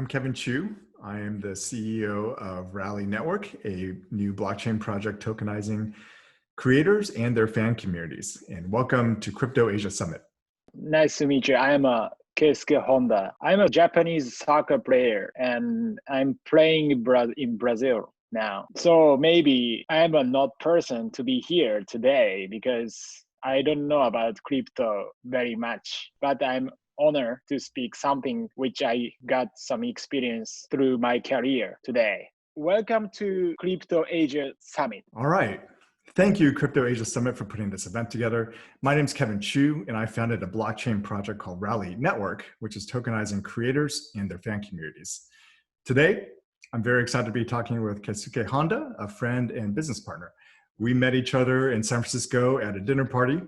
I'm Kevin Chou. I am the CEO of Rally Network, a new blockchain project tokenizing creators and their fan communities. And welcome to Crypto Asia Summit. Nice to meet you. I'm keisuke Honda. I'm a Japanese soccer player and I'm playing in Brazil now. So maybe I'm a not person to be here today because I don't know about crypto very much, but I'm honored to speak something which I got some experience through my career today. Welcome to Crypto Asia Summit. All right. Thank you, Crypto Asia Summit, for putting this event together. My name is Kevin Chou, and I founded a blockchain project called Rally Network, which is tokenizing creators and their fan communities. Today, I'm very excited to be talking with Keisuke Honda, a friend and business partner. We met each other in San Francisco at a dinner party,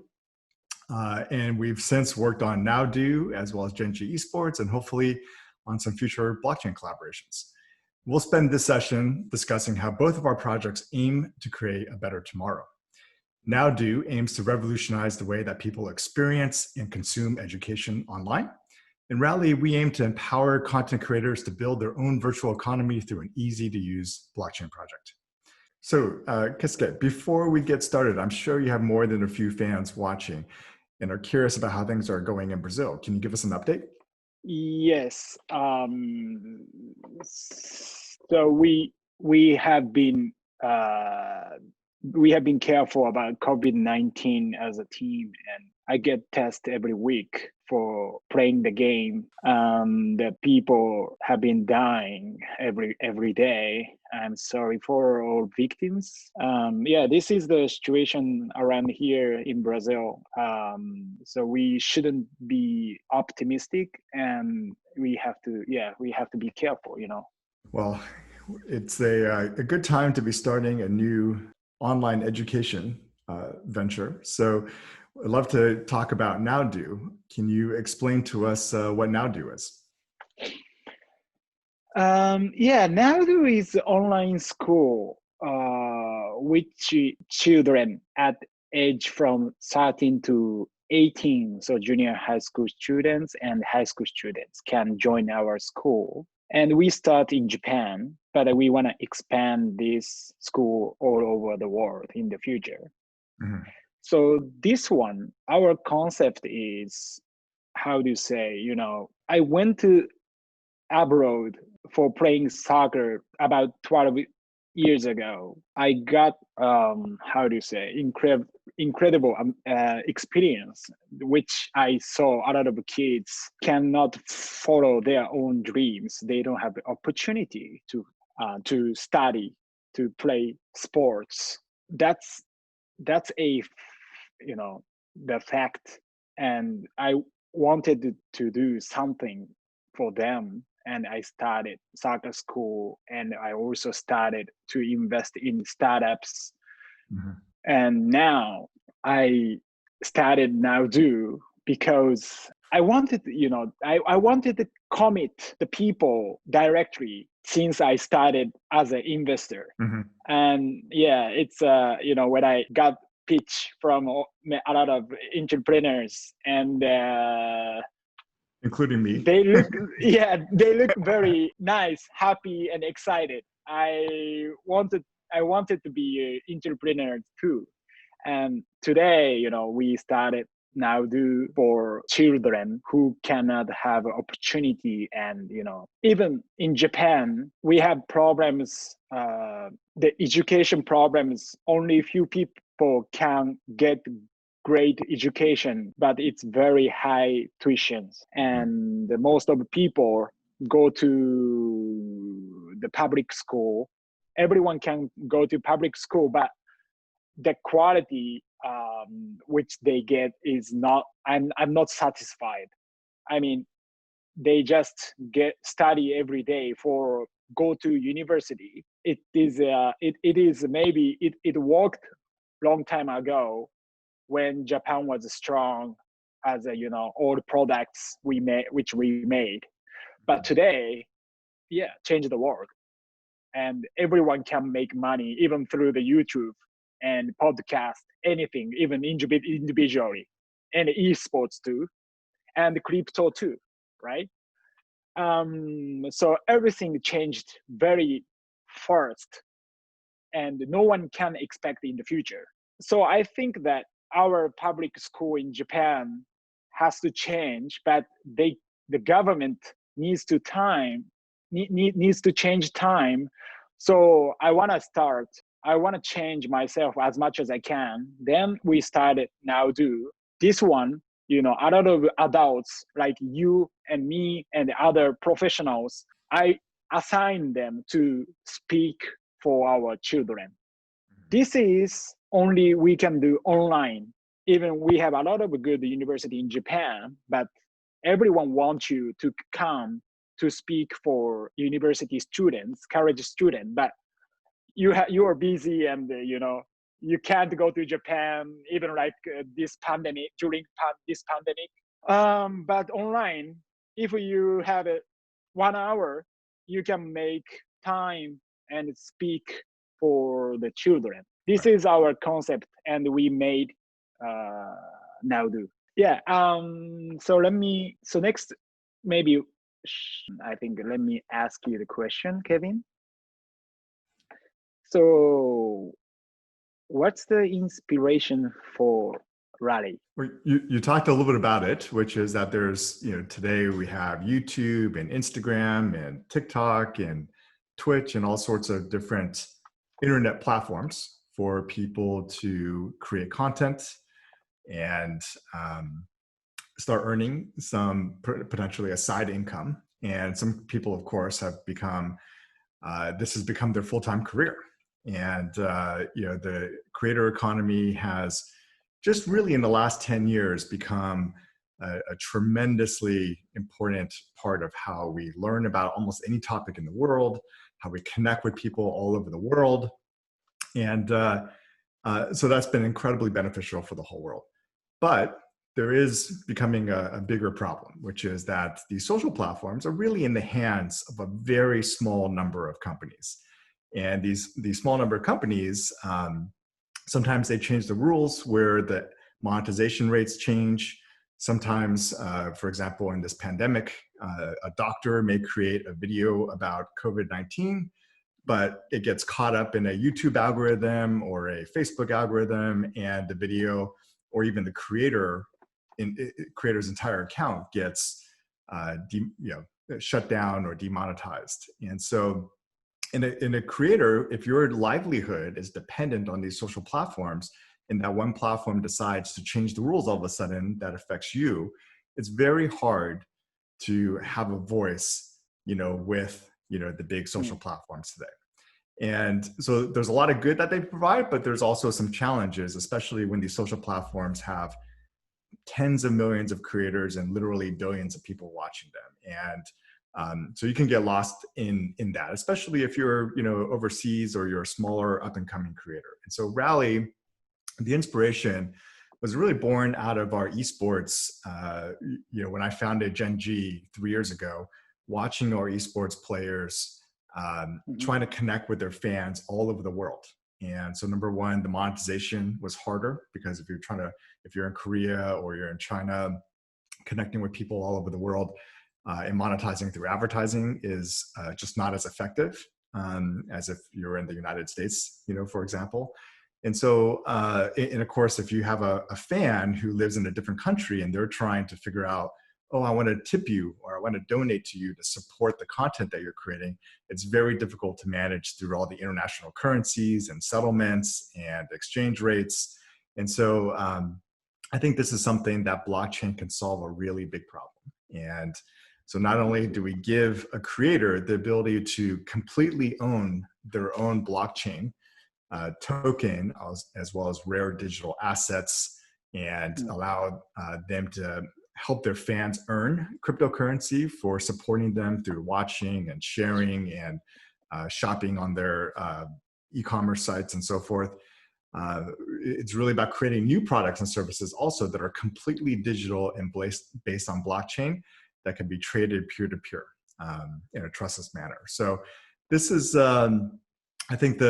and we've since worked on NowDo as well as Genji Esports, and hopefully on some future blockchain collaborations. We'll spend this session discussing how both of our projects aim to create a better tomorrow. NowDo aims to revolutionize the way that people experience and consume education online. In Rally, we aim to empower content creators to build their own virtual economy through an easy-to-use blockchain project. So, Keisuke, before we get started, I'm sure you have more than a few fans watching and are curious about how things are going in Brazil. Can you give us an update? Yes. So we have been careful about COVID-19 as a team, and I get tested every week for playing the game. The people have been dying every day. I'm sorry for all victims. Yeah, this is the situation around here in Brazil. So we shouldn't be optimistic, and we have to be careful, you know. Well, it's a good time to be starting a new online education venture. So I'd love to talk about NowDo. Can you explain to us what NowDo is? Yeah, NowDo is an online school which children at age from 13 to 18, so junior high school students and high school students can join our school. And we start in Japan, but we want to expand this school all over the world in the future. Mm-hmm. So this one, our concept is, how do you say, you know, I went to abroad for playing soccer about 12 years ago. I got, how do you say, incredible experience, which I saw a lot of kids cannot follow their own dreams. They don't have the opportunity to study, to play sports. That's a, you know, the fact. And I wanted to do something for them. And I started soccer school, and I also started to invest in startups. Mm-hmm. And now I started NowDo because I wanted, you know, I wanted to commit the people directly since I started as an investor. Mm-hmm. And yeah, it's, you know, when I got pitch from a lot of entrepreneurs and, including me. They look very nice, happy, and excited. I wanted to be an entrepreneur too. And today, you know, we started NowDo for children who cannot have opportunity. And, you know, even in Japan, we have problems, the education problems. Only few people can get great education, but it's very high tuitions, and most of the people go to the public school. Everyone can go to public school, but the quality which they get is not. I'm not satisfied. I mean, they just study every day for go to university. It is maybe it worked long time ago, when Japan was strong as a, you know, all the products which we made. But today, yeah, change the world. And everyone can make money, even through the YouTube and podcast, anything, even individually, and esports too, and crypto too, right? So everything changed very fast, and no one can expect in the future. So I think that our public school in Japan has to change, but the government needs to change time. So I want to change myself as much as I can. Then we started NowDo. This one, a lot of adults like you and me and the other professionals, I assign them to speak for our children. This is only we can do online. Even we have a lot of good university in Japan, but everyone wants you to come to speak for university students, college students, but you are busy and you can't go to Japan even like this pandemic, during this pandemic. But online, if you have 1 hour, you can make time and speak for the children. This is our concept, and we made NowDo. Yeah. So next, maybe I think let me ask you the question, Kevin. So, what's the inspiration for Rally? Well, you talked a little bit about it, which is that there's, today we have YouTube and Instagram and TikTok and Twitch and all sorts of different internet platforms for people to create content and start earning some potentially a side income. And some people, of course, have become, this has become their full-time career. And, the creator economy has just really in the last 10 years become a tremendously important part of how we learn about almost any topic in the world, how we connect with people all over the world. And so that's been incredibly beneficial for the whole world. But there is becoming a bigger problem, which is that these social platforms are really in the hands of a very small number of companies. And these small number of companies, sometimes they change the rules where the monetization rates change. Sometimes, for example, in this pandemic, a doctor may create a video about COVID-19, but it gets caught up in a YouTube algorithm or a Facebook algorithm, and the video or even the creator's entire account gets shut down or demonetized. And so in a creator, if your livelihood is dependent on these social platforms and that one platform decides to change the rules all of a sudden that affects you, it's very hard to have a voice, with, the big social platforms today. And so there's a lot of good that they provide, but there's also some challenges, especially when these social platforms have tens of millions of creators and literally billions of people watching them. And so you can get lost in that, especially if you're, overseas or you're a smaller up and coming creator. And so Rally, the inspiration was really born out of our esports. When I founded Gen G 3 years ago, watching our esports players trying to connect with their fans all over the world. And so number one, the monetization was harder because if you're in Korea or you're in China, connecting with people all over the world, and monetizing through advertising is just not as effective as if you're in the United States, for example. And so, and of course, if you have a fan who lives in a different country and they're trying to figure out, oh, I want to tip you or I want to donate to you to support the content that you're creating, it's very difficult to manage through all the international currencies and settlements and exchange rates. And so I think this is something that blockchain can solve a really big problem. And so not only do we give a creator the ability to completely own their own blockchain token, as well as rare digital assets, and allow them to help their fans earn cryptocurrency for supporting them through watching and sharing and shopping on their e-commerce sites and so forth. It's really about creating new products and services also that are completely digital and based on blockchain that can be traded peer-to-peer in a trustless manner. So this is, I think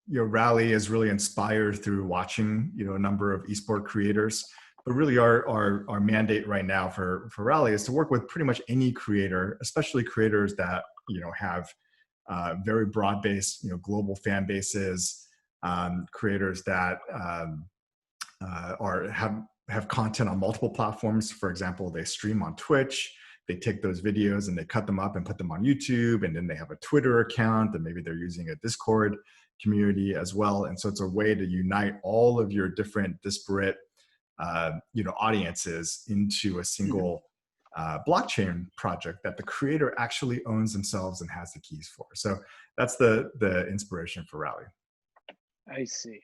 Rally is really inspired through watching, a number of esport creators but really our mandate right now for Rally is to work with pretty much any creator, especially creators that, have very broad-based, global fan bases, creators that have content on multiple platforms. For example, they stream on Twitch, they take those videos and they cut them up and put them on YouTube, and then they have a Twitter account, and maybe they're using a Discord community as well. And so it's a way to unite all of your different disparate audiences into a single blockchain project that the creator actually owns themselves and has the keys for. So that's the inspiration for Rally. I see.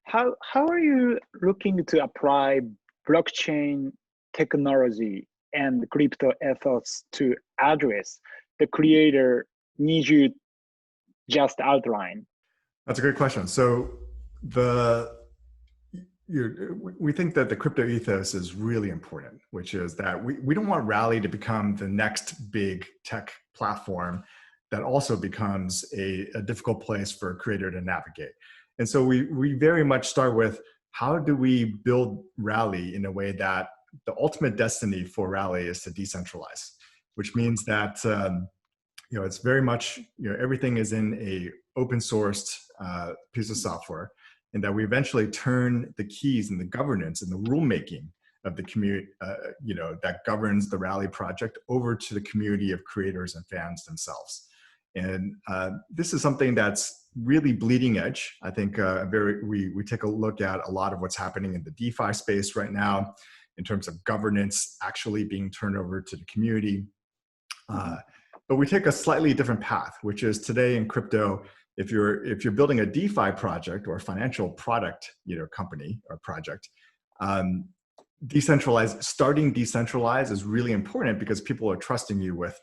How are you looking to apply blockchain technology and crypto ethos to address the creator needs you just outlined? That's a great question. So we think that the crypto ethos is really important, which is that we don't want Rally to become the next big tech platform that also becomes a difficult place for a creator to navigate. And so we very much start with, how do we build Rally in a way that the ultimate destiny for Rally is to decentralize, which means that it's very much, everything is in a open sourced piece of software, and that we eventually turn the keys and the governance and the rulemaking of the community, that governs the Rally project, over to the community of creators and fans themselves. And this is something that's really bleeding edge. I think we take a look at a lot of what's happening in the DeFi space right now in terms of governance actually being turned over to the community. But we take a slightly different path, which is today in crypto, if you're building a DeFi project or a financial product, company or project, starting decentralized is really important, because people are trusting you with,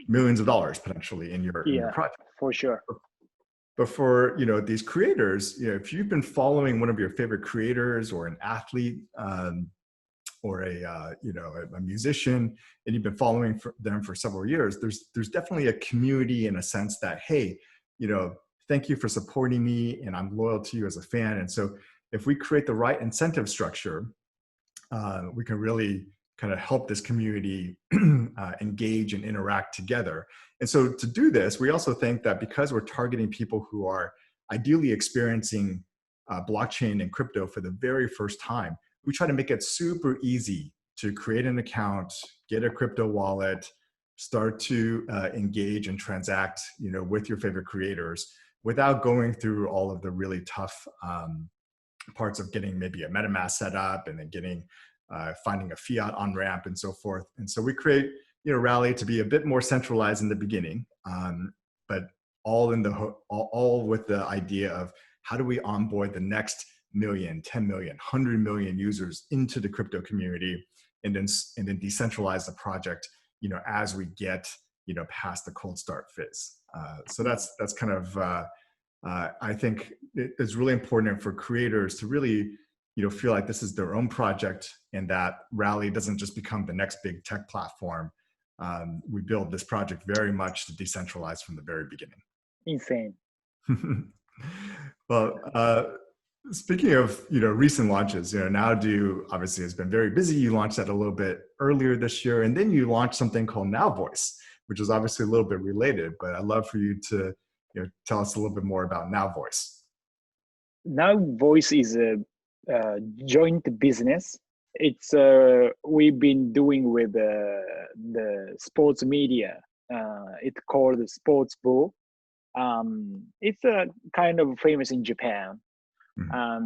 millions of dollars potentially in your project. For sure. But for these creators, if you've been following one of your favorite creators or an athlete, or a musician, and you've been following them for several years, there's definitely a community in a sense that, hey, thank you for supporting me, and I'm loyal to you as a fan. And so if we create the right incentive structure, we can really kind of help this community engage and interact together. And so to do this, we also think that because we're targeting people who are ideally experiencing blockchain and crypto for the very first time, we try to make it super easy to create an account, get a crypto wallet, start to engage and transact, with your favorite creators, without going through all of the really tough parts of getting maybe a MetaMask set up, and then finding a fiat on ramp and so forth. And so we create, Rally to be a bit more centralized in the beginning, but all with the idea of, how do we onboard the next million, 10 million, 100 million users into the crypto community, and then decentralize the project, as we get, past the cold start phase. So that's kind of, I think it's really important for creators to really, feel like this is their own project, and that Rally doesn't just become the next big tech platform. We build this project very much to decentralize from the very beginning. Insane. Well, speaking of recent launches, NowDo obviously has been very busy. You launched that a little bit earlier this year, and then you launched something called NowVoice, which is obviously a little bit related. But I'd love for you to tell us a little bit more about NowVoice. NowVoice is a joint business. It's we've been doing with the sports media. It's called Sports Bull. It's kind of famous in Japan.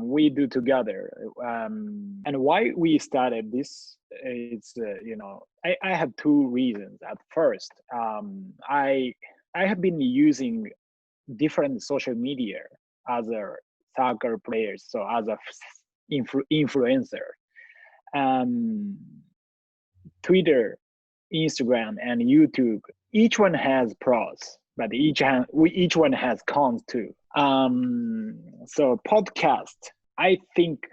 We do together. And why we started this is, I have two reasons. At first, I have been using different social media as a soccer player, so as a influencer. Twitter, Instagram, and YouTube, each one has pros, but each one has cons too. So podcast, I think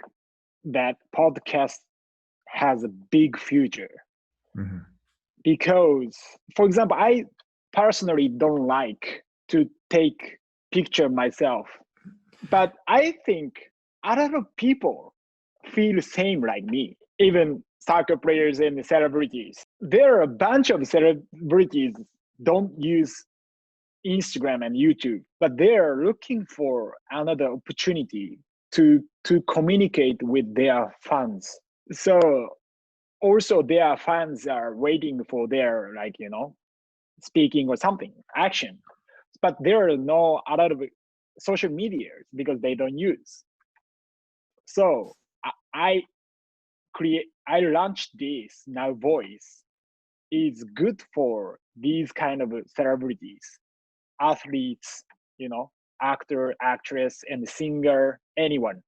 that podcast has a big future. Because, for example, I personally don't like to take picture myself, but I think a lot of people feel same like me. Even soccer players and celebrities. There are a bunch of celebrities don't use Instagram and YouTube, but they're looking for another opportunity to communicate with their fans. So also their fans are waiting for their speaking or something action, but there are no a lot of social media because they don't use. So I launched this NowVoice. Is good for these kind of celebrities, athletes, actor, actress, and singer, anyone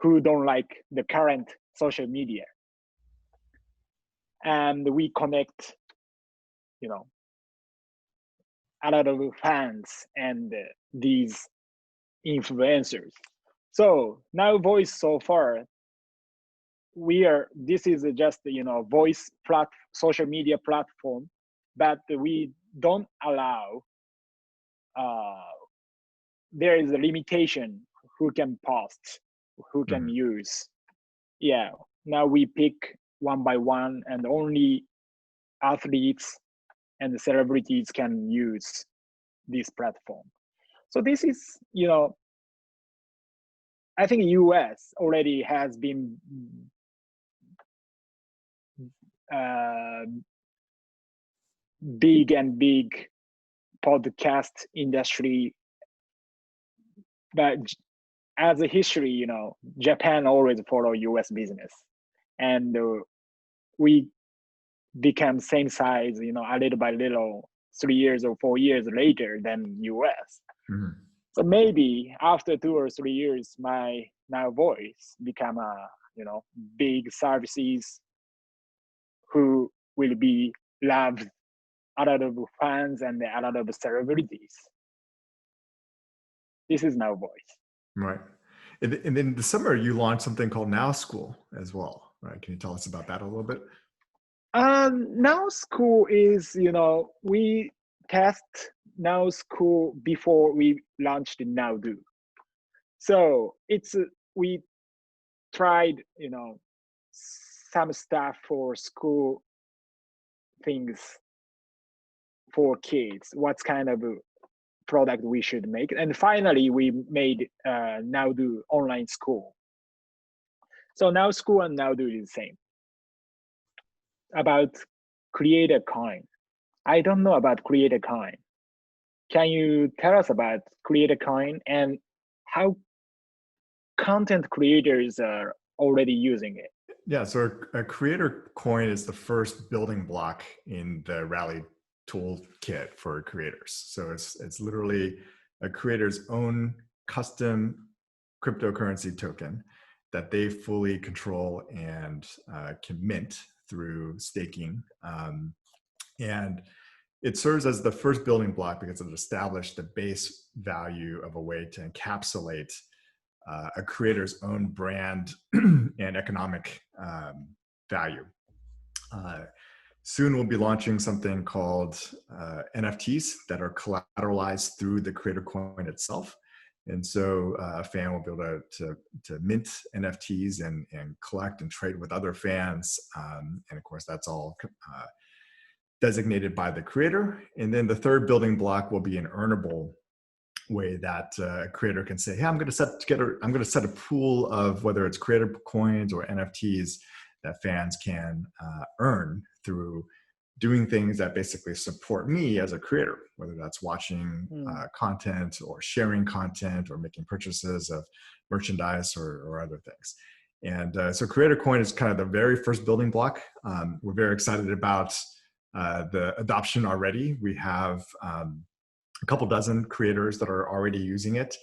who don't like the current social media. And we connect, a lot of fans and these influencers. So NowVoice so far, this is just voice social media platform, but we don't allow. There is a limitation who can post, who can use. Yeah, now we pick one by one, and only athletes and celebrities can use this platform. So this is, I think US already has been big podcast industry, but as a history, Japan always follow US business, and we become same size, a little by little, 3 years or 4 years later than US. Mm-hmm. So maybe after 2 or 3 years, my NowVoice become big services who will be loved a lot of fans and a lot of celebrities. This is NowVoice. Right. And then this summer you launched something called Now School as well, right? Can you tell us about that a little bit? Now School is, we test Now School before we launched NowDo. So we tried, some stuff for school things for kids, what kind of product we should make. And finally, we made NowDo online school. So Now School and NowDo is the same. About Creator Coin. I don't know about Creator Coin. Can you tell us about Creator Coin and how content creators are already using it? Yeah, so a Creator Coin is the first building block in the Rally toolkit for creators. So it's literally a creator's own custom cryptocurrency token that they fully control and can mint through staking. And it serves as the first building block because it established the base value of a way to encapsulate a creator's own brand and economic value. Soon we'll be launching something called NFTs that are collateralized through the Creator Coin itself. And so a fan will be able to mint NFTs and collect and trade with other fans. And of course, that's all designated by the creator. And then the third building block will be an earnable way that a creator can say, hey, I'm going to set a pool of whether it's creator coins or NFTs that fans can earn through doing things that basically support me as a creator, whether that's watching content or sharing content or making purchases of merchandise or other things. And so Creator Coin is kind of the very first building block. We're very excited about the adoption already. We have a couple dozen creators that are already using it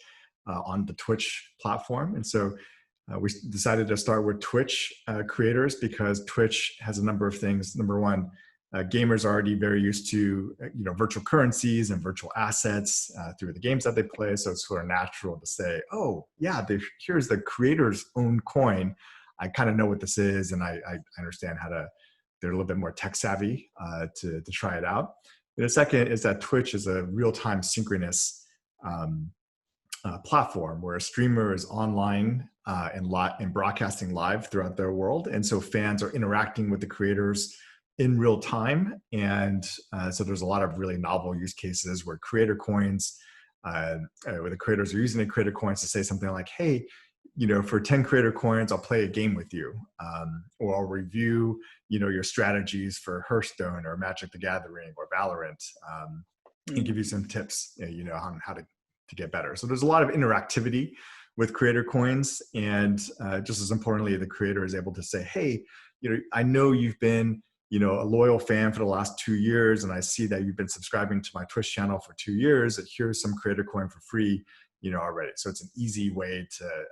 on the Twitch platform. And so we decided to start with Twitch creators because Twitch has a number of things. Number one, gamers are already very used to virtual currencies and virtual assets through the games that they play. So it's sort of natural to say, oh yeah, here's the creator's own coin. I kind of know what this is, and I understand how to. They're a little bit more tech savvy to try it out. And the second is that Twitch is a real-time synchronous platform where a streamer is online and broadcasting live throughout their world. And so fans are interacting with the creators in real time. And so there's a lot of really novel use cases where creator coins, where the creators are using the creator coins to say something like, hey, for 10 creator coins, I'll play a game with you, or I'll review, your strategies for Hearthstone or Magic the Gathering or Valorant, and give you some tips, on how to get better. So there's a lot of interactivity with creator coins. And just as importantly, the creator is able to say, hey, I know you've been, a loyal fan for the last 2 years, and I see that you've been subscribing to my Twitch channel for 2 years. And here's some creator coin for free, already. So it's an easy way to,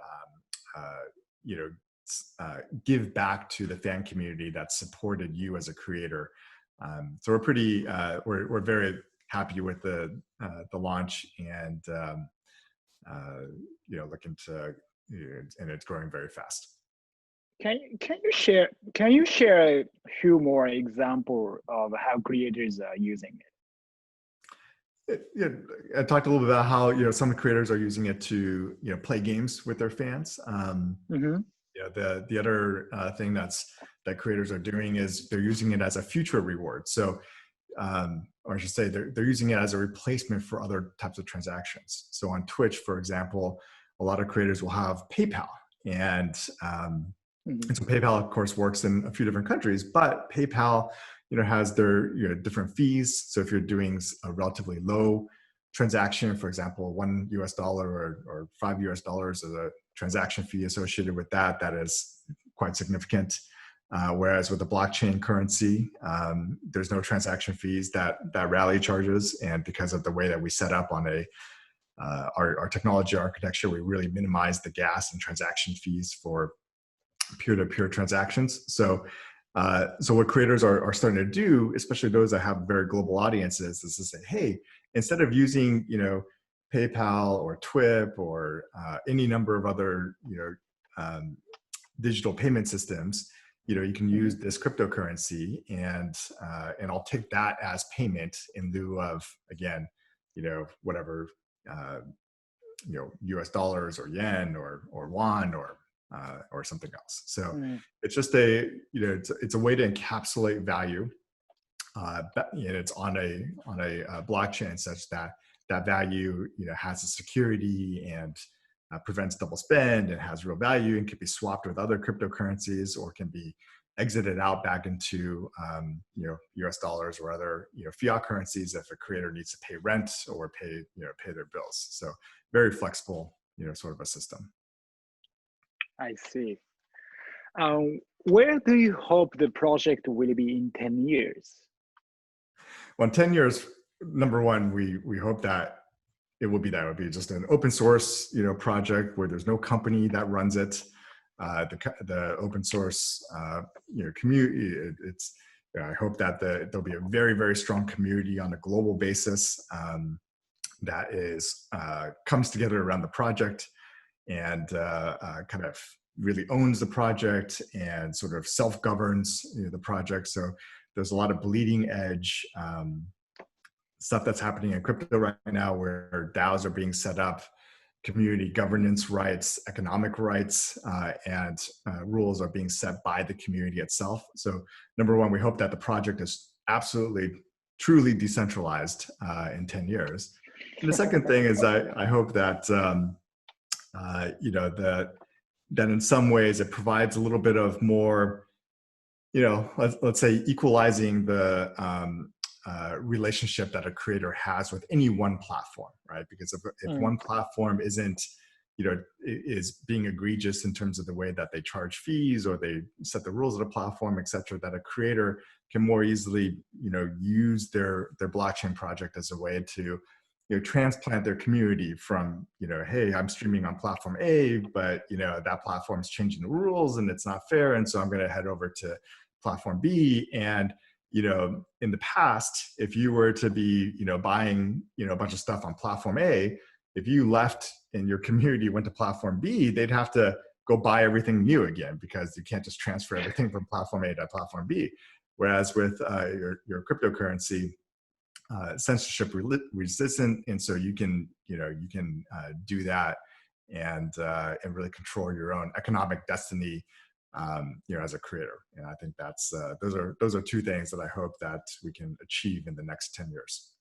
give back to the fan community that supported you as a creator. So we're pretty, we're very happy with the launch, and looking to, and it's growing very fast. Can you share a few more examples of how creators are using it? I talked a little bit about how some of the creators are using it to play games with their fans. The other thing that creators are doing is they're using it as a future reward. So, or I should say, they're using it as a replacement for other types of transactions. So on Twitch, for example, a lot of creators will have PayPal, and so PayPal, of course, works in a few different countries, but PayPal, has their different fees. So if you're doing a relatively low transaction, for example, $1 or $5 is a transaction fee associated with that is quite significant. Whereas with the blockchain currency, there's no transaction fees that Rally charges, and because of the way that we set up on our technology architecture, we really minimize the gas and transaction fees for peer-to-peer transactions. So what creators are starting to do, especially those that have very global audiences, is to say, hey, instead of using PayPal or TWIP or any number of other digital payment systems, you can use this cryptocurrency, and I'll take that as payment in lieu of, again, whatever US dollars or yen or won or something else. So it's just it's a way to encapsulate value. And it's on a blockchain such that value has a security and prevents double spend and has real value, and can be swapped with other cryptocurrencies, or can be exited out back into US dollars or other fiat currencies if a creator needs to pay rent or pay their bills. So very flexible sort of a system. I see. Where do you hope the project will be in 10 years? Well, in 10 years, number one, we hope that it will be just an open source project where there's no company that runs it. The open source community, I hope that there'll be a very, very strong community on a global basis that comes together around the project, and kind of really owns the project and sort of self-governs the project. So there's a lot of bleeding edge stuff that's happening in crypto right now, where DAOs are being set up, community governance rights, economic rights, and rules are being set by the community itself. So number one, we hope that the project is absolutely, truly decentralized in 10 years. And the second thing is I hope that that in some ways it provides a little bit of more, let's say, equalizing the relationship that a creator has with any one platform, right? Because if one platform is being egregious in terms of the way that they charge fees or they set the rules of the platform, et cetera, that a creator can more easily, use their blockchain project as a way to transplant their community from, hey, I'm streaming on platform A, but that platform is changing the rules and it's not fair, and so I'm going to head over to platform B. And in the past, if you were to be buying a bunch of stuff on platform A, if you left and your community went to platform B, they'd have to go buy everything new again, because you can't just transfer everything from platform A to platform B. Whereas with your cryptocurrency, censorship resistant, and so you can do that and really control your own economic destiny, as a creator. And I think that's those are two things that I hope that we can achieve in the next 10 years.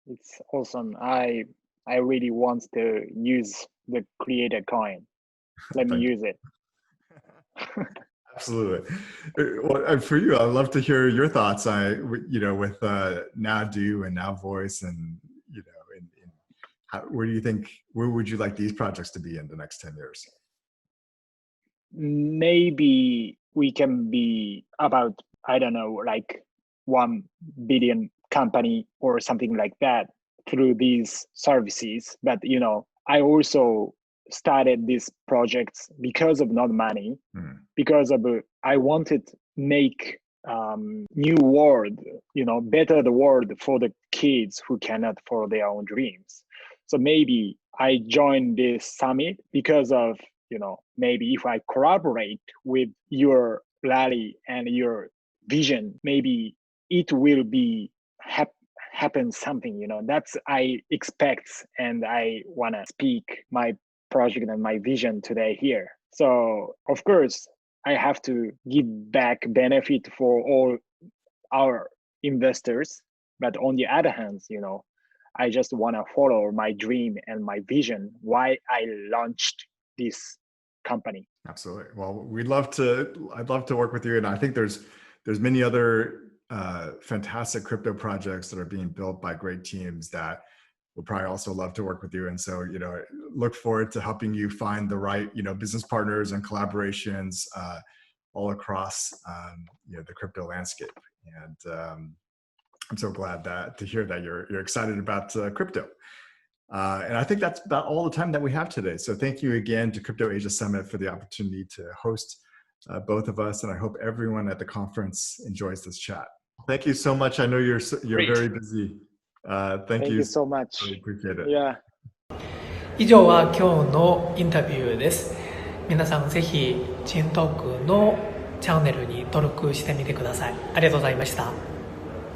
It's awesome. I really want to use the creator coin. Let me use it. Absolutely. Well, for you, I'd love to hear your thoughts. With NowDo and NowVoice, and where do you think, where would you like these projects to be in the next 10 years? Maybe we can be about, I don't know, like 1 billion company or something like that through these services. But I also started these projects because of not money, because of I wanted to make new world, better the world for the kids who cannot follow their own dreams. So maybe I joined this summit because of, maybe if I collaborate with your Rally and your vision, maybe it will be happen something, that's I expect, and I want to speak my project and my vision today here. So of course, I have to give back benefit for all our investors. But on the other hand, I just want to follow my dream and my vision, why I launched this company. Absolutely. Well, I'd love to work with you. And I think there's many other fantastic crypto projects that are being built by great teams that would probably also love to work with you. And so, look forward to helping you find the right, business partners and collaborations all across, the crypto landscape. And I'm so glad to hear that you're excited about crypto. And I think that's about all the time that we have today. So thank you again to Crypto Asia Summit for the opportunity to host both of us. And I hope everyone at the conference enjoys this chat. Thank you so much. I know you're very busy. Thank you so much. Really appreciate it. Yeah. 以上は今日のインタビューです。皆さんぜひチントークのチャンネルに登録してみてください。ありがとうございました。